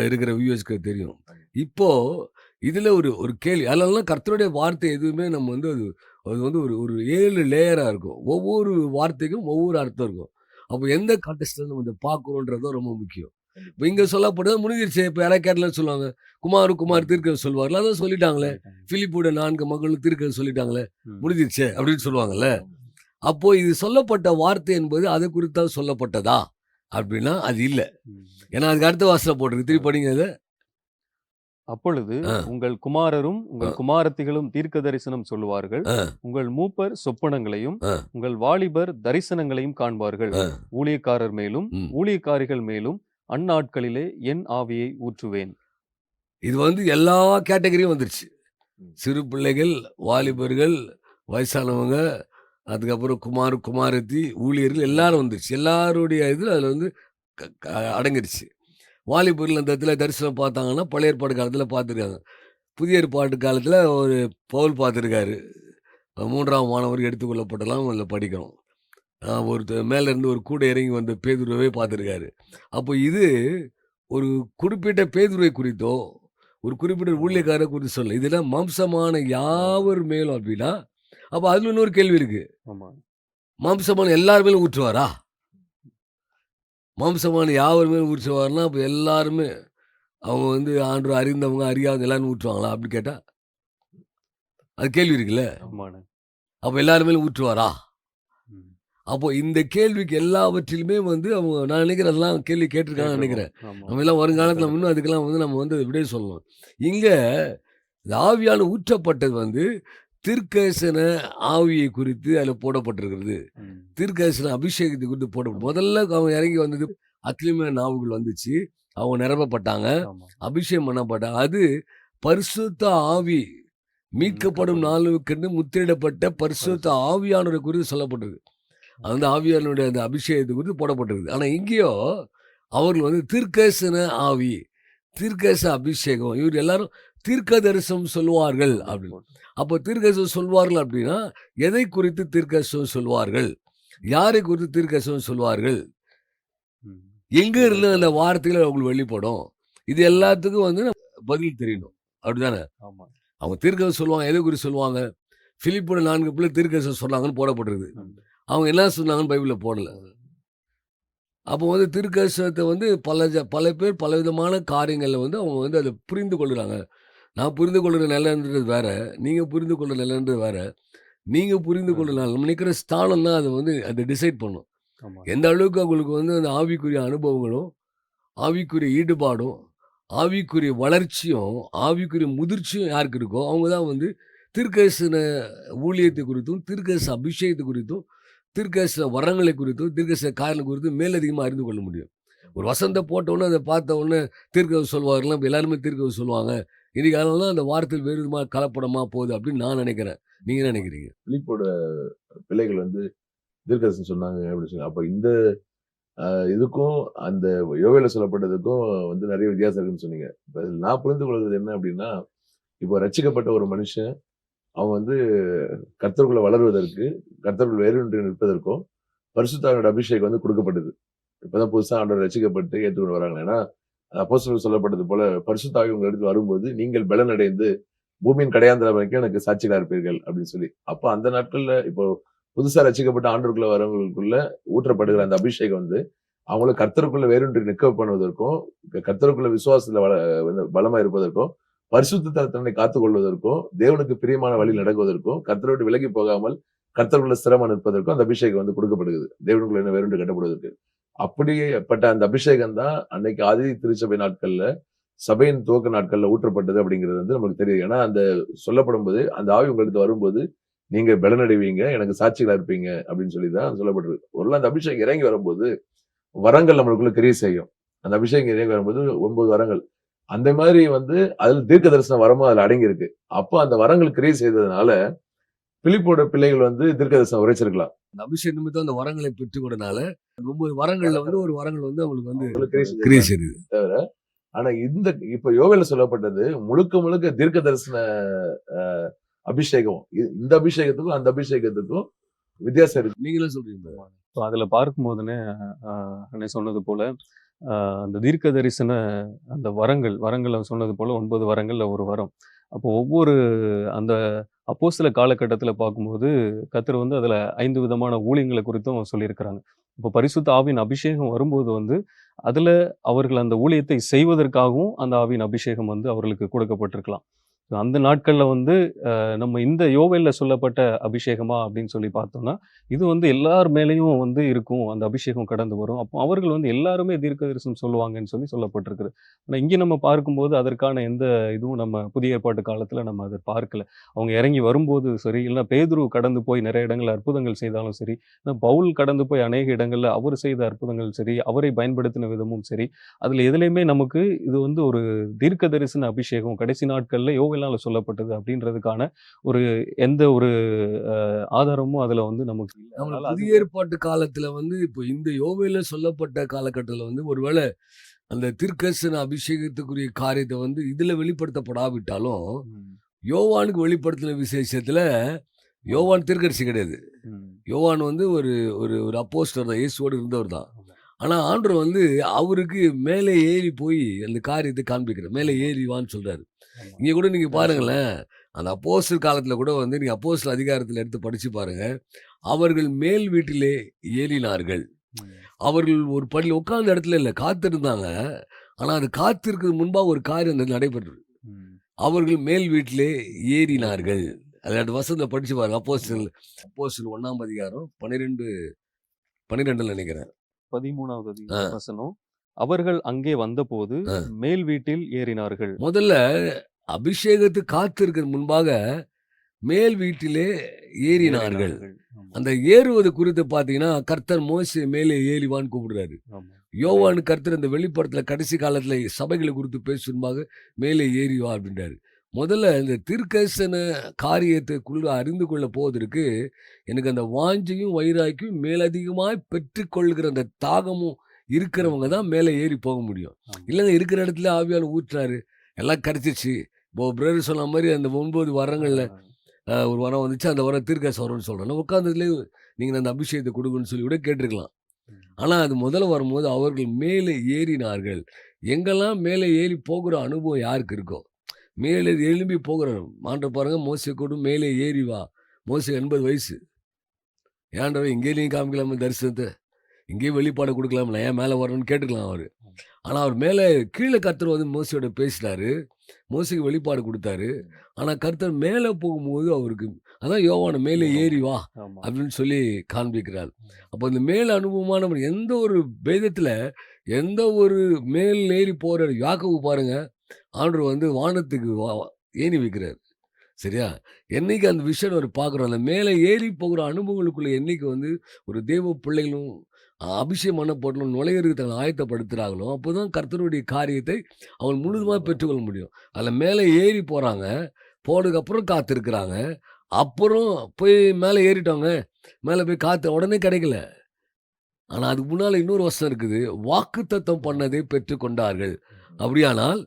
Speaker 1: இருக்கிற வியூவர்ஸ்க்கு தெரியும். இப்போ இதுல ஒரு கேள்வி அதெல்லாம் கர்த்தருடைய வார்த்தை எதுவுமே நம்ம வந்து அது வந்து ஒரு 7 லேயரா இருக்கும். ஒவ்வொரு வார்த்தைக்கும் ஒவ்வொரு அர்த்தம் இருக்கும். அப்போ எந்த கான்டெக்ஸ்ட்ல நம்ம இதை பார்க்குறோன்றதும் ரொம்ப முக்கியம். இப்போ இங்க சொல்லப்பட்டது முடிஞ்சிருச்சு. இப்போ யாராவது கேட்டலன்னு சொல்லுவாங்க குமார் தீர்க்க சொல்வார்கள். அதான் சொல்லிட்டாங்களே. பிலிப்போட 4 மகளும் தீர்க்க சொல்லிட்டாங்களே முடிஞ்சிருச்சு அப்படின்னு சொல்லுவாங்கல்ல. அப்போ இது சொல்லப்பட்ட வார்த்தை என்பது அதை குறித்தா சொல்லப்பட்டதா அப்படின்னா அது இல்லை. ஏன்னா அதுக்கு அடுத்த வாசல போட்டிருக்கு. திருப்பி படிங்க அதை.
Speaker 2: அப்பொழுது
Speaker 1: ஆ.
Speaker 2: உங்கள் குமாரரும் உங்கள் குமாரத்திகளும் தீர்க்க தரிசனம் சொல்லுவார்கள்.
Speaker 1: ஆ.
Speaker 2: உங்கள் மூப்பர் சொப்பனங்களையும்
Speaker 1: ஆ.
Speaker 2: உங்கள் வாலிபர் தரிசனங்களையும் காண்பார்கள்.
Speaker 1: ஆ.
Speaker 2: ஊழியக்காரர் மேலும்
Speaker 1: ம்.
Speaker 2: ஊழியக்காரிகள் மேலும் அந்நாட்களிலே என் ஆவியை ஊற்றுவேன்.
Speaker 1: இது வந்து எல்லா கேட்டகரியும் வந்துருச்சு.
Speaker 3: ம்.
Speaker 1: சிறு பிள்ளைகள், வாலிபர்கள், வயசானவங்க, அதுக்கப்புறம் குமாரத்தி, ஊழியர்கள் எல்லாரும் வந்துருச்சு. எல்லாருடைய இது அதில் வந்து அடங்கிருச்சு. வாலிபர்கள் அந்த இடத்துல தரிசனம் பார்த்தாங்கன்னா, பழைய ஏற்பாடு காலத்துல பார்த்துருக்காங்க. புதிய ஏற்பாட்டு காலத்துல ஒரு பவுல் பார்த்துருக்காரு. 3ஆம் வானவர் எடுத்துக் கொள்ளப்படலாம் அதில படிக்கிறோம். மேல இருந்து ஒரு கூடை இறங்கி வந்த பேதுருவை பார்த்துருக்காரு. அப்போ இது ஒரு குறிப்பிட்ட பேதுருவை குறித்தோ, ஒரு குறிப்பிட்ட ஊழியக்காரரை குறித்து சொல்லல. இதெல்லாம் மாம்சமான யாவர் மேலும் அப்படின்னா, அப்ப அதுல இன்னொரு கேள்வி இருக்கு.
Speaker 2: ஆமா.
Speaker 1: மாம்சமான எல்லார் மேலும் ஊற்றுவாரா? மாம்சமான யாவர் மேலும் ஊற்றுவார்னா, அப்ப எல்லாருமே அவங்க வந்து ஆண்டவரை அறிந்தவங்க, அறியாதவங்க எல்லாரும் ஊற்றுவாங்களா? அப்படி கேட்டா, அது கேள்வி இருக்குல்ல.
Speaker 2: ஆமாண்ணே.
Speaker 1: அப்ப எல்லார் மேலும் ஊற்றுவாரா?
Speaker 2: ம்.
Speaker 1: அப்போ இந்த கேள்விக்கு எல்லாவற்றிலுமே வந்து அவங்க நான் நினைக்கிறேன் அதெல்லாம் கேள்வி கேட்டிருக்காங்கன்னு நினைக்கிறேன்.
Speaker 2: ஆமா.
Speaker 1: நம்ம எல்லாம் வருங்காலத்துல இன்னும் அதுக்கெல்லாம் வந்து நம்ம வந்து விடை சொல்லணும். இங்க இந்த ஆவியானவர் ஊற்றப்பட்டது வந்து தீர்க்கதரிசன ஆவியை குறித்து அதுல போடப்பட்டிருக்கிறது.
Speaker 2: ம்.
Speaker 1: தீர்க்கதரிசன அபிஷேகத்தை குறித்து முதல்ல அவங்க இறங்கி வந்தது அக்கினிமய நாவுகள் வந்துச்சு. அவங்க நிரப்பப்பட்டாங்க.
Speaker 2: ஆமா.
Speaker 1: அபிஷேகம் பண்ணப்பட்டாங்க. அது பரிசுத்த ஆவி மீட்கப்படும் நாளுக்கென்று முத்திரிடப்பட்ட பரிசுத்த ஆவியானவரை குறித்து சொல்லப்பட்டிருக்கு. அது வந்து ஆவியானுடைய அந்த அபிஷேகத்தை குறித்து போடப்பட்டிருக்கு. ஆனா இங்கேயோ அவர்கள் வந்து தீர்க்கதரிசன ஆவி, தீர்க்கதரிசன அபிஷேகம் இவர் எல்லாரும் தீர்க்க தரிசனம் சொல்வார்கள் அப்படின்னு. அப்போ தீர்க்கதரிசனம் சொல்வார்கள் அப்படின்னா எதை குறித்து தீர்க்கதரிசனம் சொல்வார்கள்? யாரை குறித்து தீர்க்கதரிசனம் சொல்வார்கள்?
Speaker 2: ம்.
Speaker 1: எங்க இருந்து அந்த வார்த்தைகள் அவங்களுக்கு வெளிப்படும்? இது எல்லாத்துக்கும் வந்து பதில் தெரியணும். அப்படிதானே?
Speaker 2: ஆமா.
Speaker 1: அவங்க தீர்க்கதரிசனம் சொல்லுவாங்க. எதை குறித்து சொல்லுவாங்க? பிலிப்போட 4 பேர் தீர்க்கதரிசனம் சொன்னாங்கன்னு போடப்பட்டிருக்கு.
Speaker 2: ம்.
Speaker 1: அவங்க என்ன சொன்னாங்கன்னு பைபிள்ல போடல. அப்போ வந்து தீர்க்கதரிசனத்தை வந்து பல பேர் பலவிதமான காரியங்கள்ல வந்து அவங்க வந்து அதை புரிந்து கொள்ளுறாங்க. நான் புரிந்து கொள்ளுற நிலைன்றது வேற. நீங்க புரிந்து கொள்ளுற நிலைன்றது வேற. நீங்க புரிந்து கொள்ளுற நம்ம நிக்கிற ஸ்தானம் தான் அதை வந்து அதை டிசைட் பண்ணும்.
Speaker 2: ஆமா.
Speaker 1: எந்த அளவுக்கு அவங்களுக்கு வந்து அந்த ஆவிக்குரிய அனுபவங்களும், ஆவிக்குரிய ஈடுபாடும், ஆவிக்குரிய வளர்ச்சியும், ஆவிக்குரிய முதிர்ச்சியும் யாருக்கு இருக்கோ, அவங்க தான் வந்து தீர்க்கதரிசன ஊழியத்தை குறித்தும், தீர்க்கதரிசன அபிஷேகத்தை குறித்தும், தீர்க்கதரிசன வரங்களை குறித்தும், தீர்க்கதரிசன காரியங்கள் குறித்தும் மேலதிகமா அறிந்து கொள்ள முடியும். ஒரு வசனத்த போட்டவுடனே, அதை பார்த்த தீர்க்கதரிசனம் சொல்வார்கள்லாம், இப்ப எல்லாருமே தீர்க்கதரிசனம் சொல்லுவாங்க. இன்னைக்கு காலம்லாம் அந்த வார்த்தையில் வேறு விதமா கலப்படமா போகுது அப்படின்னு நான் நினைக்கிறேன். நீங்க என்ன நினைக்கிறீங்க?
Speaker 3: பிலிப்போட பிள்ளைகள் வந்து தீர்க்கதரிசனம் சொன்னாங்க அப்படின்னு சொல்லி. அப்ப இந்த இதுக்கும் அந்த யோவேல சொல்லப்பட்டதுக்கும் வந்து நிறைய வித்தியாசம் இருக்குன்னு சொன்னீங்க. இப்ப இதுல நான் புரிந்து கொள்வது என்ன அப்படின்னா, இப்போ ரட்சிக்கப்பட்ட ஒரு மனுஷன் அவன் வந்து கர்த்தருக்குள்ள வளருவதற்கு, கர்த்தருக்குள் வேரூன்றி நிற்பதற்கும் பரிசுத்த அபிஷேகம் வந்து கொடுக்கப்பட்டது. இப்பதான் புதுசா ஆண்டவர் ரட்சிக்கப்பட்டு ஏற்றுக்கொண்டு வராங்க. ஏன்னா அப்போஸ்தலர்கள் சொல்லப்பட்டது போல பரிசுத்த ஆவி உங்களிடத்தில் வரும்போது நீங்கள் பலன் அடைந்து பூமியின் கடையாந்திர வரைக்கும் எனக்கு சாட்சிகளா இருப்பீர்கள் அப்படின்னு சொல்லி. அப்ப அந்த நாட்கள்ல இப்போ புதுசா ரட்சிக்கப்பட்ட ஆண்டவருக்குள்ள வரவங்களுக்குள்ள ஊற்றப்படுகிற அந்த அபிஷேகம் வந்து அவங்கள கர்த்தருக்குள்ள வேரூன்றி நிற்க பண்ணுவதற்கும், கர்த்தருக்குள்ள விசுவாசத்துல பலமா இருப்பதற்கும், பரிசுத்த தன்னை காத்துக் கொள்வதற்கும், தேவனுக்கு பிரியமான வழியில் நடக்குவதற்கும், கர்த்தரோடு விலகி போகாமல் கர்த்தருக்குள்ள ஸ்திரமா நிற்பதற்கும் அந்த அபிஷேகம் வந்து கொடுக்கப்படுகிறது. தேவனுக்குள்ள என்ன வேறுண்டு கட்டப்படுவதற்கு. அப்படியேப்பட்ட அந்த அபிஷேகம் தான் அன்னைக்கு ஆதி திருச்சபை நாட்கள்ல சபையின் துவக்க நாட்கள்ல ஊற்றப்பட்டது அப்படிங்கிறது வந்து நமக்கு தெரியுது. ஏன்னா அந்த சொல்லப்படும் போது அந்த ஆவி உங்களுக்கு வரும்போது நீங்க பலனடைவீங்க, எனக்கு சாட்சிகளா இருப்பீங்க அப்படின்னு சொல்லி தான் சொல்லப்பட்டிருக்கு. ஒரு அந்த அபிஷேகம் இறங்கி வரும்போது வரங்கள் நம்மளுக்குள்ள கிரியை செய்யும். அந்த அபிஷேகம் இறங்கி வரும்போது 9 வரங்கள். அந்த மாதிரி வந்து அதுல தீர்க்க தரிசன வரமும் அதுல அடங்கி இருக்கு. அப்போ அந்த வரங்கள் கிரியை செய்ததுனால பிலிப்போட பிள்ளைகள் வந்து தீர்க்க தரிசனம் உரைச்சிருக்கலாம்.
Speaker 1: அந்த அபிஷேக நிமித்தம் அந்த வரங்களை பெற்றுக்கொண்டனால 9 வரங்கள்ல வந்து ஒரு வரங்கள் வந்து அவங்களுக்கு வந்து
Speaker 3: அவங்களுக்கு
Speaker 1: கிரியை செய்யுது.
Speaker 3: தவிர ஆனா இந்த இப்ப யோவேல சொல்லப்பட்டது முழுக்க முழுக்க தீர்க்க தரிசன அபிஷேகம். இந்த அபிஷேகத்துக்கும் அந்த அபிஷேகத்துக்கும் வித்தியாசம் இருக்கு.
Speaker 1: நீங்களே சொல்றீங்க.
Speaker 2: ஸோ அதில பார்க்கும்போதுனே அண்ணே சொன்னது போல, அந்த தீர்க்க தரிசன அந்த வரங்கள் சொன்னது போல 9 வரங்கள்ல ஒரு வரம். அப்போ ஒவ்வொரு அந்த அப்போஸ்தல காலகட்டத்தில பார்க்கும்போது, கர்த்தர் வந்து அதில 5 விதமான ஊழியங்கள குறித்தும் சொல்லியிருக்கிறாங்க. இப்போ பரிசுத்த ஆவியின் அபிஷேகம் வரும்போது வந்து, அதில அவர்கள் அந்த ஊழியத்தை செய்வதற்காகவும் அந்த ஆவியின் அபிஷேகம் வந்து அவர்களுக்கு கொடுக்கப்பட்டிருக்கலாம். அந்த நாட்கள்ல வந்து நம்ம இந்த யோவேல்ல சொல்லப்பட்ட அபிஷேகமா அப்படின்னு சொல்லி பார்த்தோம்னா, இது வந்து எல்லார் மேலயும் வந்து இருக்கும். அந்த அபிஷேகம் கடந்து வரும். அப்போ அவர்கள் வந்து எல்லாருமே தீர்க்கதரிசனம் சொல்லுவாங்கன்னு சொல்லி சொல்லப்பட்டிருக்குது. ஆனா இங்க நம்ம பார்க்கும்போது அதற்கான எந்த இதுவும் நம்ம புதிய ஏற்பாட்டு காலத்துல நம்ம அத பார்க்கல. அவங்க இறங்கி வரும்போது சரி, இல்ல பேதுரு கடந்து போய் நிறைய இடங்கள்ல அற்புதங்கள் செய்தாலும் சரி, பவுல் கடந்து போய் அநேக இடங்கள்ல அவர் செய்த அற்புதங்கள் சரி, அவரை பயன்படுத்தின விதமும் சரி, அதுல எதுலயுமே நமக்கு இது வந்து ஒரு தீர்க்க தரிசன அபிஷேகம் கடைசி நாட்கள்ல யோவேல் யோவேலால சொல்லப்பட்டது அப்படின்றதுக்கான ஒரு எந்த ஒரு ஆதாரமும் அதுல வந்து நமக்கு இல்ல.
Speaker 1: நம்ம
Speaker 2: அதனால அது
Speaker 1: புதிய ஏற்பாட்டு காலத்துல வந்து இப்போ இந்த யோவேல சொல்லப்பட்ட காலகட்டத்துல வந்து ஒருவேளை அந்த தீர்க்கதரிசன அபிஷேகத்துக்குரிய காரியத்தை வந்து இதுல வெளிப்படுத்தப்படாவிட்டாலும்
Speaker 2: ம்.
Speaker 1: யோவானுக்கு வெளிப்படுத்தின விசேஷத்துல யோவான் தீர்க்கதரிசி கிடையாது.
Speaker 2: ம்.
Speaker 1: யோவான் வந்து ஒரு ஒரு ஒரு அப்போஸ்தலர் தான், இயேசுவோடு இருந்தவர் தான்.
Speaker 2: ஆமா.
Speaker 1: ஆனா ஆண்டவர் வந்து அவருக்கு மேலே ஏறி போய் அந்த காரியத்தை காண்பிக்கிறார். மேலே
Speaker 2: ஆமா.
Speaker 1: ஏறி வான்னு சொல்றாரு.
Speaker 2: ஆமா.
Speaker 1: இங்க கூட நீங்க
Speaker 2: தரிசனம்.
Speaker 1: பாருங்களேன், அந்த அப்போஸ்தலர் காலத்துல கூட வந்து நீங்க அப்போஸ்தலர் அதிகாரத்துல எடுத்து படிச்சு பாருங்க. அவர்கள் மேல் வீட்டிலே ஏறினார்கள்.
Speaker 2: ம்.
Speaker 1: அவர்கள் ஒரு படியில உட்கார்ந்த இடத்துல இல்ல, காத்திருந்தாங்க. ஆனா அது காத்திருக்கிறதுக்கு முன்பா ஒரு காரியம் நடைபெற்றது.
Speaker 2: ம்.
Speaker 1: அவர்கள் மேல் வீட்டிலே ஏறினார்கள்.
Speaker 2: ஏறினார்கள்.
Speaker 1: அது அந்த வசனத்தை படிச்சு பாருங்க.
Speaker 2: ஆமா.
Speaker 1: அப்போஸ்தலர் 1ஆம் அதிகாரம் 12 நினைக்கிறேன்.
Speaker 2: 13வது
Speaker 1: ஆ,
Speaker 2: வசனம். அவர்கள் அங்கே வந்தபோது
Speaker 1: ஆ.
Speaker 2: மேல் வீட்டில் ஏறினார்கள்.
Speaker 1: முதல்ல அபிஷேகத்துக்கு காத்திருக்கிறது முன்பாக மேல் வீட்டிலே ஏறினார்கள்.
Speaker 2: ஏறினார்கள். ஆமா.
Speaker 1: அந்த ஏறுவது குறித்து பார்த்தீங்கன்னா, கர்த்தர் மோசே மேலே ஏறிவான்னு கூப்பிடுறாரு.
Speaker 2: ஆமா.
Speaker 1: யோவான் கர்த்தர் இந்த வெளிப்படத்துல கடைசி காலத்துல சபைகளை குறித்து பேசும்போது மேலே ஏறி வா அப்படின்றாரு. முதல்ல இந்த தீர்க்கதரிசன காரியத்துக்குள்ள அறிந்து கொள்ள போவதற்கு எனக்கு அந்த வாஞ்சையும் வைராக்கியும் மேலதிகமாய் பெற்றுக்கொள்கிற அந்த தாகமும் இருக்கிறவங்க தான் மேலே ஏறி போக முடியும்.
Speaker 2: ஆமா.
Speaker 1: இல்லைங்க இருக்கிற இடத்துல ஆவியானவர் ஊற்றுறாரு, எல்லாம் கிடைச்சிச்சு. இப்போ பிரதர் சொன்ன மாதிரி அந்த 9 வரங்கள்ல
Speaker 2: ஆ.
Speaker 1: ஒரு வரம் வந்துச்சு, அந்த வரம் தீர்க்கதரிசன வரம்னு சொல்றேன். உட்கார்ந்ததுலேயே நீங்க அந்த அபிஷேகத்தை கொடுங்கன்னு சொல்லி கூட கேட்டிருக்கலாம்.
Speaker 2: ம்.
Speaker 1: ஆனா அது முதல்ல வரும்போது அவர்கள் மேலே ஏறினார்கள். எங்கெல்லாம் மேலே ஏறி போகிற அனுபவம் யாருக்கு இருக்கோ, மேலே எழும்பி போகிற ஆண்டவர் பாருங்க, மோசே கூட மேலே ஏறி வா. மோசே 80 வயசு. ஏன்டா இங்கே நீ காமிக்கலாமா தரிசனத்தை, இங்கேயே வெளிப்பாடு கொடுக்கலாம்ல, ஏன் மேலே வரணும்னு கேட்டுக்கலாம் அவரு.
Speaker 2: ஆமா.
Speaker 1: ஆனா அவர் மேலே கீழே கர்த்தர் வந்து மோசையோட பேசினாரு, மோசைக்கு வெளிப்பாடு கொடுத்தாரு.
Speaker 2: ம்.
Speaker 1: ஆனா கர்த்தர் மேலே போகும்போது அவருக்கு அதான் யோவான மேலே
Speaker 2: ஆமா.
Speaker 1: ஏறி வா
Speaker 2: ஆமா.
Speaker 1: அப்படின்னு சொல்லி காண்பிக்கிறார்.
Speaker 2: ம்.
Speaker 1: அப்போ இந்த மேல் அனுபவமான எந்த ஒரு வேதத்துல எந்த ஒரு மேல் ஏறி போற யாக்கோபு பாருங்க, ஆண்டவர் வந்து வானத்துக்கு ஏணி வைக்கிறார். சரியா? என்னைக்கு அந்த விஷயம் ஒரு பார்க்குறோம், அந்த மேலே ஏறி போகிற அனுபவங்களுக்குள்ள என்னைக்கு வந்து ஒரு தேவ பிள்ளைகளும் அபிஷேகம் பண்ணப்படணும் நுழையிறதுக்கு தங்களை ஆயத்தப்படுத்துகிறாங்களோ, அப்போதான் கர்த்தருடைய காரியத்தை அவங்க முழுதுமாக பெற்றுக்கொள்ள முடியும். அதில் மேலே ஏறி போகிறாங்க, போனதுக்கப்புறம் காத்திருக்கிறாங்க. அப்புறம் போய் மேலே ஏறிட்டோங்க, மேலே போய் காத்து உடனே கிடைக்கல. ஆனா அதுக்கு முன்னால இன்னொரு வசனம் இருக்குது. வாக்குத்தத்தம் பண்ணதை பெற்றுக்கொண்டார்கள். அப்படியானால்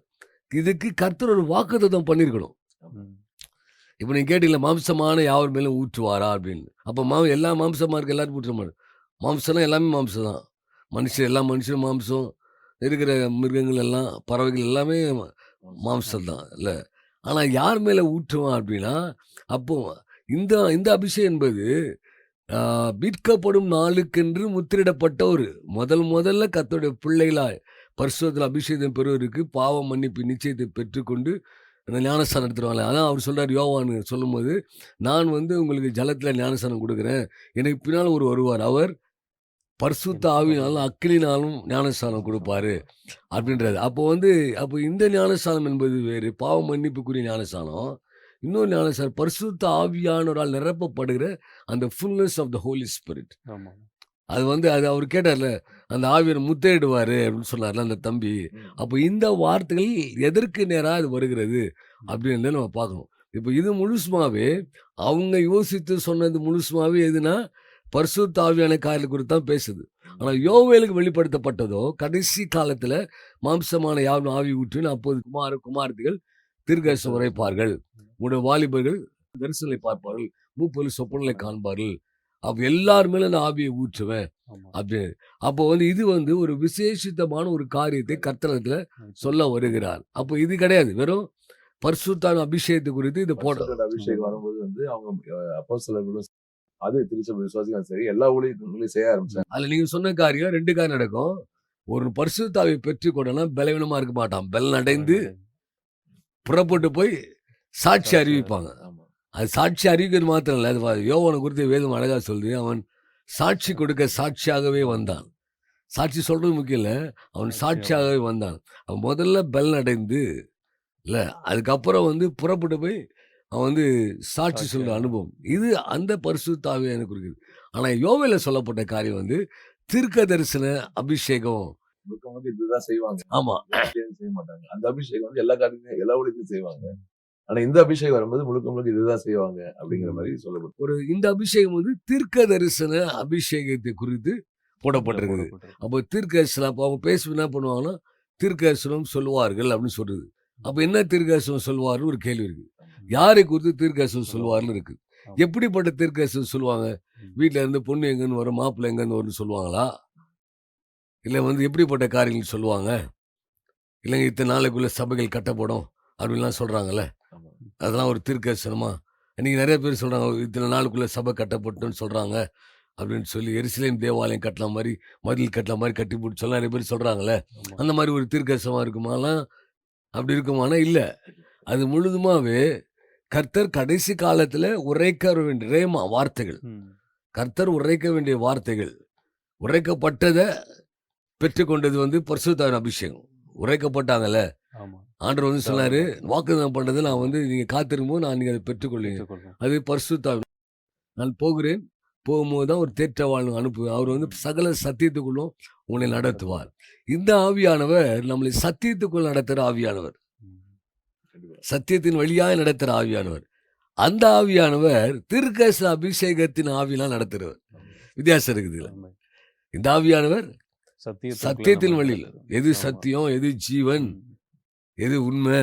Speaker 1: இதுக்கு கர்த்தர் ஒரு வாக்குத்தத்தம் பண்ணியிருக்கணும்.
Speaker 2: ம்.
Speaker 1: இப்ப நீங்க கேட்டீங்கல்ல, மாம்சமான யாவர் மேலும் ஊற்றுவாரா அப்படின்னு. அப்ப எல்லா மாம்சமா இருக்க எல்லாரும் ஊற்ற மாட்டார். மாம்சம்னா எல்லாமே மாம்சம் தான். மனுஷன் எல்லா மனுஷனும் மாம்சம். இருக்கிற மிருகங்கள் எல்லாம், பறவைகள் எல்லாமே மாம்சம் தான் இல்ல. ஆனா யார் மேல ஊற்றுவான் அப்படின்னா, அப்போ இந்த இந்த அபிஷேகம் என்பது மீட்கப்படும் நாளுக்கென்று முத்திரிடப்பட்ட ஒரு முதல்ல கர்த்தருடைய பிள்ளைகளாய் பரிசுத்தத்தில் அபிஷேகம் பெறுவதற்கு பாவ மன்னிப்பு நிச்சயத்தை பெற்றுக்கொண்டு அந்த ஞானஸ்தானம் எடுத்துருவாங்க. அதான் அவர் சொல்றார் யோவான் சொல்லும்போது, நான் வந்து உங்களுக்கு ஜலத்தில் ஞானஸ்தானம் கொடுக்குறேன், எனக்கு பின்னால் ஒரு வருவார், அவர் பரிசுத்த ஆவியினாலும் அக்கினினாலும் ஞானஸ்தானம் கொடுப்பாரு அப்படின்றது. அப்போ இந்த ஞானஸ்தானம் என்பது வேறு, பாவ மன்னிப்புக்குரிய ஞானஸ்தானம். இன்னொரு ஞானஸ்தானம் பரிசுத்த ஆவியானவரால் நிரப்பப்படுகிற அந்த fullness of the holy spirit.
Speaker 2: ஆமா.
Speaker 1: அது அவர் கேட்டார்ல, அந்த ஆவியர் முத்தையிடுவாரு அப்படின்னு சொன்னார்ல அந்த தம்பி. அப்போ இந்த வார்த்தைகள் எதற்கு நேரா அது வருகிறது அப்படின்னு நம்ம பார்க்கணும். இப்போ இது முழுசுமாவே அவங்க யோசித்து சொன்னது முழுசுமாவே எதுனா பரிசுத்த ஆவியான காரியத்தை குறித்து தான் பேசுது. ஆனால் யோவேலுக்கு வெளிப்படுத்தப்பட்டதோ கடைசி காலத்தில் மாம்சமான யாரும் ஆவி ஊற்றின்னு அப்போது குமாரத்திகள் தீர்க்கதரிசனம் உரைப்பார்கள், உடைய வாலிபர்கள் தரிசனங்களை பார்ப்பார்கள், மூப்பொருள் சொப்பனங்களை காண்பார்கள், அப்போ எல்லார் மேலும் அந்த ஆவியை ஊற்றுவேன்
Speaker 2: ஆமா.
Speaker 1: அப்படின்னு. அப்போ வந்து இது வந்து ஒரு விசேஷித்தமான ஒரு காரியத்தை கர்த்தரத்துல சொல்ல வருகிறார். அப்போ இது கிடையாது, வெறும் பரிசுத்தான அபிஷேகத்தை குறித்து இது போட.
Speaker 3: பரிசுத்த அபிஷேகம் வரும்போது வந்து அவங்க அப்போஸ்தலர்களும் அது திருச்சபை விசுவாசிகளும் சரி எல்லா ஊழியர்களையும் செய்ய ஆரம்பிச்சாங்க.
Speaker 1: அதுல நீங்க சொன்ன காரியம் 2 காரியம் நடக்கும். ஒரு பரிசுத்தாவை பெற்றுக்கொண்டனா பலவீனமா இருக்க மாட்டான், பலன் அடைந்து புறப்பட்டு போய் சாட்சி அறிவிப்பாங்க.
Speaker 3: ஆமா.
Speaker 1: அது சாட்சி அறிவிக்கிறது மாத்திரம் இல்லை, அது யோவானை குறித்து வேதம் அழகா சொல்லுது. அவன் சாட்சி கொடுக்க சாட்சியாகவே வந்தான். சாட்சி சொல்றது முக்கியம் இல்லை, அவன் சாட்சியாகவே வந்தான். அவன் முதல்ல பலன் அடைந்து இல்ல, அதுக்கப்புறம் வந்து புறப்பட்டு போய் அவன் வந்து சாட்சி சொல்ற அனுபவம். இது அந்த பரிசுத்த ஆவியானவரை குறிக்குது. ஆனா யோவேல சொல்லப்பட்ட காரியம் வந்து தீர்க்க தரிசன அபிஷேகம்.
Speaker 3: இவங்க வந்து இதுதான் செய்வாங்க,
Speaker 1: ஆமா,
Speaker 3: செய்ய மாட்டாங்க. அந்த அபிஷேகம் வந்து எல்லா காரியத்தையும் எல்லா ஊழியத்தையும் செய்வாங்க. ஆனா இந்த அபிஷேகம் வரும்போது முழுக்க முழுக்க இதுதான் செய்வாங்க அப்படிங்கிற மாதிரி சொல்லப்படும்.
Speaker 1: இந்த அபிஷேகம் வந்து தீர்க்க தரிசன அபிஷேகத்தை குறித்து போடப்பட்டிருக்குது. அப்போ தீர்க்கதரிசனம் அப்போ அவங்க பேச என்ன பண்ணுவாங்கன்னா தீர்க்கதரிசனம் சொல்லுவார்கள் அப்படின்னு சொல்றது. அப்ப என்ன தீர்க்கதரிசனம் சொல்லுவார்னு ஒரு கேள்வி இருக்கு. யாரை குறித்து தீர்க்கதரிசனம் சொல்லுவார்னு இருக்கு. எப்படிப்பட்ட தீர்க்கதரிசனம் சொல்லுவாங்க? வீட்டுல இருந்து பொண்ணு எங்கன்னு வரும், மாப்பிள்ளை எங்கன்னு வரும்னு சொல்லுவாங்களா? இல்ல வந்து எப்படிப்பட்ட காரியங்கள் சொல்லுவாங்க? இல்லைங்க இத்தனை நாளைக்குள்ள சபைகள் கட்டப்படும் அப்படின்லாம் சொல்றாங்கல்ல,
Speaker 3: ஆமா.
Speaker 1: அதெல்லாம் ஒரு தீர்க்கதரிசனமா? இன்னைக்கு நிறைய பேர் சொல்றாங்க இத்தனை நாளுக்குள்ள சபை கட்டப்பட்டுன்னு சொல்றாங்க அப்படின்னு சொல்லி எருசலேம் தேவாலயம் கட்டலாம் மாதிரி, மதில் கட்டலாம் மாதிரி கட்டி போட்டு சொல்ல நிறைய பேர் சொல்றாங்கல்ல. அந்த மாதிரி ஒரு தீர்க்கதரிசனமா இருக்குமாலாம்? அப்படி இருக்குமானா இல்ல. அது முழுதுமாவே கர்த்தர் கடைசி காலத்துல உரைக்க வேண்டிய ரேமா வார்த்தைகள். கர்த்தர் உரைக்க வேண்டிய வார்த்தைகள். உரைக்கப்பட்டதை பெற்றுக்கொண்டது வந்து பரிசுத்தாவின் அபிஷேகம். உரைக்கப்பட்டாங்கல்ல, ஆண்டவர் வந்து சொன்னாரு வாக்குத்தத்தம் பண்ணதை நான் வந்து நீங்க காத்திருக்கும்போது நான் நீங்க அதை பெற்றுக்கொள்ளுங்க. அது பரிசுத்தாவின். நான் போகிறேன், போகும்போது தான் ஒரு தேற்றவாளன் அனுப்புவேன். அவர் வந்து சகல சத்தியத்துக்குள்ளும் உன்னை நடத்துவார். இந்த ஆவியானவர் நம்மளை சத்தியத்துக்குள் நடத்துகிற ஆவியானவர், சத்தியத்தின் வழியாக நடத்துகிற ஆவியானவர். அந்த ஆவியானவர் தீர்க்கதரிசன அபிஷேகத்தின் ஆவியெல்லாம் நடத்துகிறவர். வித்தியாசம் இருக்குது. இந்த ஆவியானவர் சத்தியத்தின் வழியில், எது சத்தியம், எது ஜீவன், எது உண்மை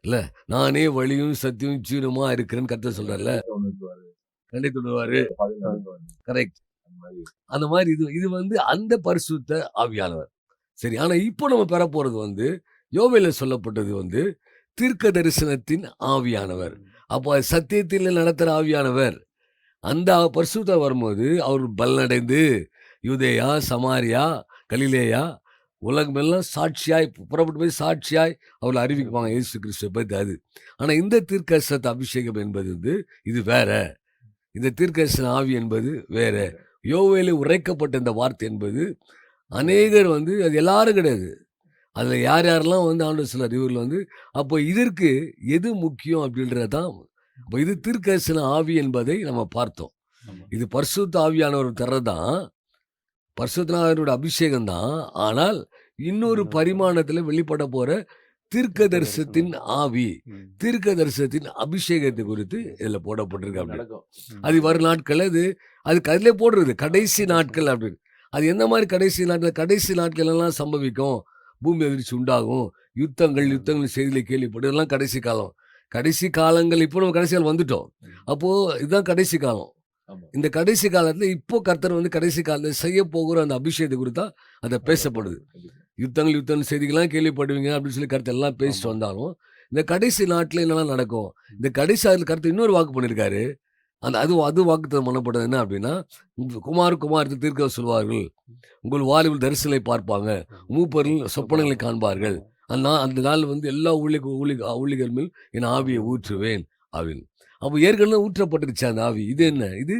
Speaker 1: இல்ல, நானே வழியும் சத்தியம் ஜீவனுமா இருக்கிறேன்னு கர்த்தர் சொல்றாருல, கண்டித்து விடுவாரு. கரெக்ட். அந்த மாதிரி இது வந்து அந்த பரிசுத்த ஆவியானவர். சரி, ஆனா இப்போ நம்ம பெற போறது வந்து யோவேல சொல்லப்பட்டது வந்து தீர்க்க தரிசனத்தின் ஆவியானவர். அப்போ சத்தியத்தில் நடத்துற ஆவியானவர். அந்த பரிசுத்த வரும்போது அவர் பலனடைந்து யூதேயா, சமாரியா, கலிலேயா உலகமெல்லாம் சாட்சியாய் புறப்பட்டு போய் சாட்சியாய் அவளை அறிவிக்குவாங்க இயேசு கிறிஸ்துவை பற்றி. அது ஆனா இந்த தீர்க்கதரிசன அபிஷேகம் என்பது வந்து இது வேற. இந்த தீர்க்கதரிசன ஆவி என்பது வேற. யோவேல உரைக்கப்பட்ட இந்த வார்த்தை என்பது அநேகர் வந்து அது எல்லாரும் கிடையாது. அதுல யார் யாரெல்லாம் வந்து ஆண்டவர் சிலர் இவர்கள் வந்து அப்போ இதற்கு எது முக்கியம் அப்படின்றதான். அப்போ இது தீர்க்கதரிசன ஆவி என்பதை நம்ம பார்த்தோம். இது பரிசுத்த ஆவியானவர் தர்றதான், பரிசுத்தனாவினோட அபிஷேகம் தான். ஆனால் இன்னொரு பரிமாணத்துல வெளிப்பட போற தீர்க்க தரிசனத்தின் ஆவி, தீர்க்க தரிசனத்தின் அபிஷேகத்தை குறித்து இதுல போடப்பட்டிருக்கு. அப்படி அது வரும் நாட்கள் அதுக்கு அதிலே போடுறது கடைசி நாட்கள் அப்படின்னு. அது எந்த மாதிரி கடைசி நாட்கள்? கடைசி நாட்கள் எல்லாம் சம்பவிக்கும், பூமி அதிர்ச்சி உண்டாகும், யுத்தங்கள் செய்தியில கேள்விப்படும், இதெல்லாம் கடைசி காலம். கடைசி காலங்கள் இப்போ நம்ம கடைசி காலம் வந்துட்டோம். அப்போ இதுதான் கடைசி காலம். இந்த கடைசி காலத்துல இப்போ கர்த்தர் வந்து கடைசி காலத்துல செய்ய போகிற அந்த அபிஷேகத்தை குறித்தா அதை பேசப்படுது. யுத்தங்கள் செய்திகள்லாம் கேள்விப்படுவீங்க அப்படின்னு சொல்லி கருத்து எல்லாம் பேசிட்டு வந்தாலும் இந்த கடைசி நாட்டில் என்னெல்லாம் நடக்கும்? இந்த கடைசி ஆட்டில் கருத்து இன்னொரு வாக்கு பண்ணியிருக்காரு. அது வாக்குத்தத்தம் பண்ணப்பட்டது என்ன அப்படின்னா, குமாரத்தை தீர்க்க சொல்வார்கள், உங்கள் வாலிபல் தரிசனங்களை பார்ப்பாங்க, மூப்பர்கள் சொப்பனங்களை காண்பார்கள், அந்த நாள் வந்து எல்லா ஊழியர்கள் மேல் என் ஆவியை ஊற்றுவேன் அப்படின்னு. அப்போ ஏற்கனவே ஊற்றப்பட்டிருச்சு அந்த ஆவி. இது என்ன? இது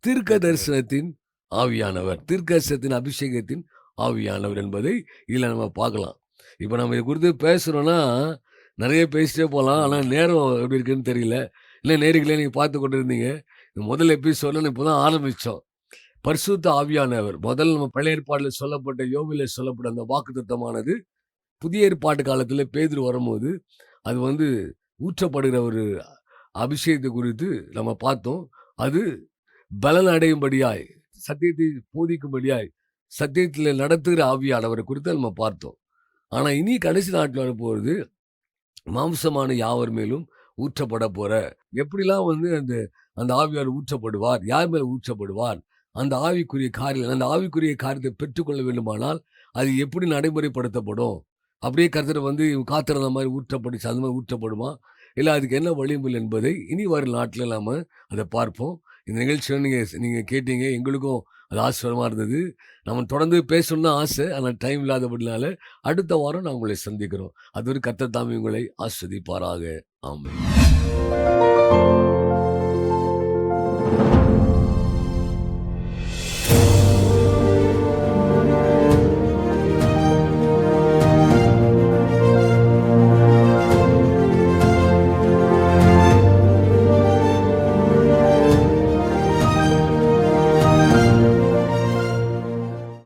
Speaker 1: தீர்க்க தரிசனத்தின் ஆவியானவர், தீர்க்க தரிசனத்தின் அபிஷேகத்தின் ஆவியானவர் என்பதை இதில் நம்ம பார்க்கலாம். இப்போ நம்ம இதை குறித்து பேசுகிறோன்னா நிறைய பேசிட்டே போகலாம். ஆனால் நேரம் எப்படி இருக்குன்னு தெரியல. இல்லை நேர்களே நீங்கள் பார்த்து கொண்டு இருந்தீங்க. முதல் எபிசோடில் இப்போ தான் ஆரம்பித்தோம். பரிசுத்த ஆவியானவர் முதல் நம்ம பழைய ஏற்பாட்டில் சொல்லப்பட்ட யோவேல சொல்லப்பட்ட அந்த வாக்குத்தத்தமானது புதிய ஏற்பாட்டு காலத்தில் பேதுரு வரும்போது அது வந்து ஊற்றப்படுகிற ஒரு அபிஷேகத்தை குறித்து நம்ம பார்த்தோம். அது பலன் அடையும்படியாய், சத்தியத்தை போதிக்கும்படியாய், சத்தியத்தில் நடத்துகிற ஆவியானவரை குறித்து நம்ம பார்த்தோம். ஆனால் இனி கடைசி நாட்டில் வரப்போகிறது மாம்சமான யாவர் மேலும் ஊற்றப்பட போற. எப்படிலாம் வந்து அந்த ஆவியார் ஊற்றப்படுவார், யார் மேல ஊற்றப்படுவார், அந்த ஆவிக்குரிய காரியத்தை பெற்றுக்கொள்ள வேண்டுமானால் அது எப்படி நடைமுறைப்படுத்தப்படும்? அப்படியே கர்த்தர் வந்து காத்திருந்த மாதிரி ஊற்றப்படுச்சு, அந்த மாதிரி ஊற்றப்படுமா, இல்லை அதுக்கு என்ன வழிமுறை என்பதை இனி வரும் நாட்டில் நாம் அதை பார்ப்போம். இந்த நிகழ்ச்சியை நீங்கள் கேட்டீங்க, எங்களுக்கும் அது ஆசீர்வாதமாக இருந்தது. நம்ம தொடர்ந்து பேசணும்னு ஆசை, ஆனால் டைம் இல்லாதபடினால அடுத்த வாரம் நான் உங்களை சந்திக்கிறோம். அதுவரை கர்த்தர் தாமே உங்களை ஆஸ்வதிப்பாராக. ஆமென்.